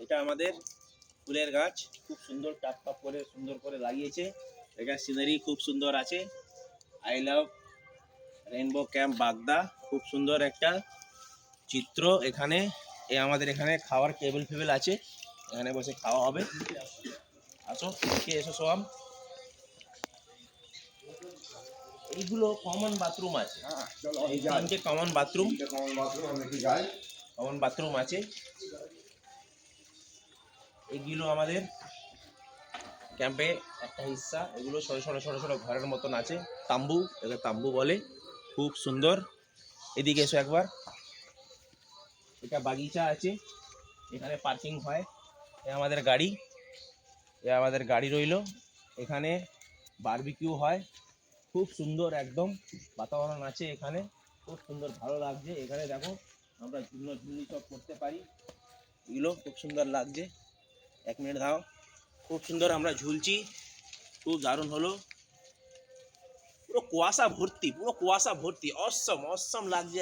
এটা আমাদের ফুলের গাছ, খুব সুন্দর টাপ করে সুন্দর করে লাগিয়েছে। এটা সিনারি খুব সুন্দর আছে। আই লাভ রেইনবো ক্যাম্প বাগদা, খুব সুন্দর একটা চিত্র। এখানে আমাদের এখানে খাওয়ার টেবিল ফেবিল আছে, এখানে বসে খাওয়া হবে। আসো কে এসো সব। এইগুলো কমন বাথরুম আছে, এই তিনটে কমন বাথরুম আছে। এগুলো আমাদের ক্যাম্পে একটা হিস্সা। এগুলো ছোট ছোট ছোট ছোট ঘরের মতন আছে, তাম্বু, এগুলো তাম্বু বলে। খুব সুন্দর। এদিকে এসো একবার। এটা বাগিচা আছে, এখানে পার্কিং হয়। আমাদের গাড়ি রইল এখানে। বারবিকিউ হয়, খুব সুন্দর একদম বাতাবরণ আছে এখানে, খুব সুন্দর ভালো লাগছে। এখানে দেখো আমরা ঝুলনি সব করতে পারি, এগুলো খুব সুন্দর লাগছে। 1 মিনিট দাও। খুব সুন্দর আমরা ঝুলছি, খুব দারুণ হলো। পুরো কুয়াশা ভর্তি, অসম লাগছে,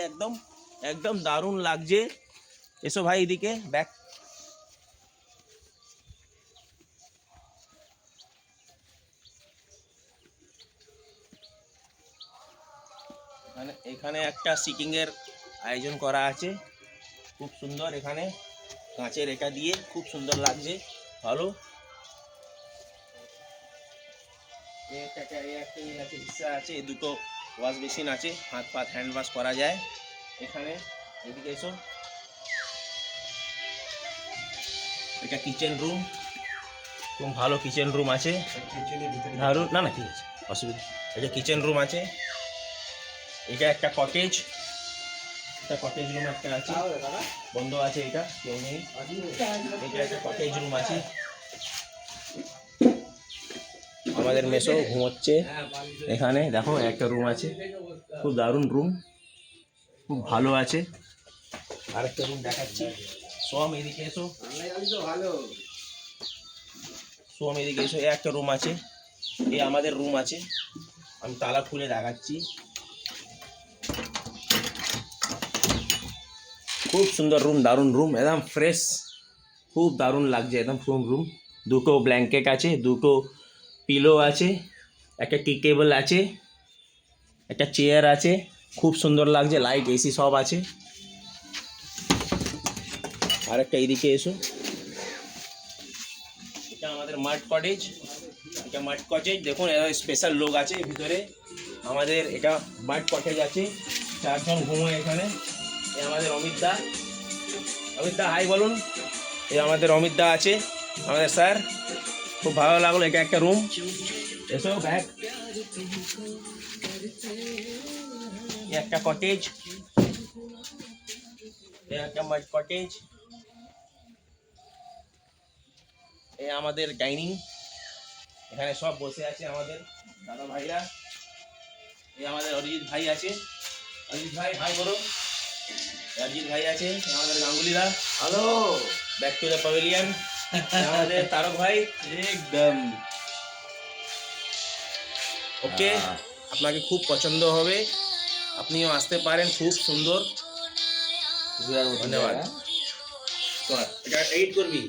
একদম দারুণ লাগছে। এসো ভাই এদিকে ব্যাক। এখানে একটা সিটিং এর আয়োজন করা আছে, খুব সুন্দর। এখানে কাঁচের এটা দিয়ে খুব সুন্দর লাগছে, ভালো। আছে, দুটো ওয়াশ বেসিন আছে, হাত পা হ্যান্ড ওয়াশ করা যায় এখানে। এদিকে এসো। এটা কিচেন রুম, খুব ভালো কিচেন রুম আছে। দারুণ, না ঠিক আছে, অসুবিধা। এটা কিচেন রুম আছে। এটা একটা কটেজ রুম একটা আছে, বন্ধ আছে, এটা কেউ নেই। এটা একটা কটেজ রুম আছে। আমাদের মেসো ঘুমোচ্ছে এখানে, দেখো একটা রুম আছে, খুব দারুণ রুম, খুব ভালো আছে। আরেকটা রুম দেখাচ্ছি। সোম এদিকে এসো, একটা রুম আছে, এই আমাদের রুম আছে। আমি তালা খুলে দেখাচ্ছি। খুব সুন্দর রুম, দারুণ রুম, একদম ফ্রেশ, খুব দারুণ লাগছে একদম রুম। দুটো ব্ল্যাঙ্কেট আছে, দুটো পিলো আছে, একটা টি টেবিল আছে, একটা চেয়ার আছে, খুব সুন্দর লাগছে। লাইট এসি সব আছে। আর একটা এইদিকে এসো। এটা আমাদের মাড কটেজ, দেখুন স্পেশাল লোক আছে ভিতরে আমাদের। এটা মাড কটেজ আছে, 4 জন ঘুমোয় এখানে। আমাদের অমিত দা হাই বলুন। আমাদের অমিত দা আছে, আমাদের স্যার, খুব ভালো লাগলো। এটা একটা রুম, এসো ব্যাগ। একটা কটেজ, একটা মাড কটেজ। আমাদের ডাইনিং, এখানে সব বসে আছে আমাদের দাদা ভাইরা। আমাদের অরিজিৎ ভাই আছে, অরিজিৎ ভাই হাই করো। অরিজিৎ ভাই আছে, আমাদের গাঙ্গুলিরা, hello, back to the pavilion. আমাদের তারক ভাই, একদম ওকে। আপনাকে খুব পছন্দ হবে, আপনিও আসতে পারেন, খুব সুন্দর। ধন্যবাদ। এটা এডিট করবি।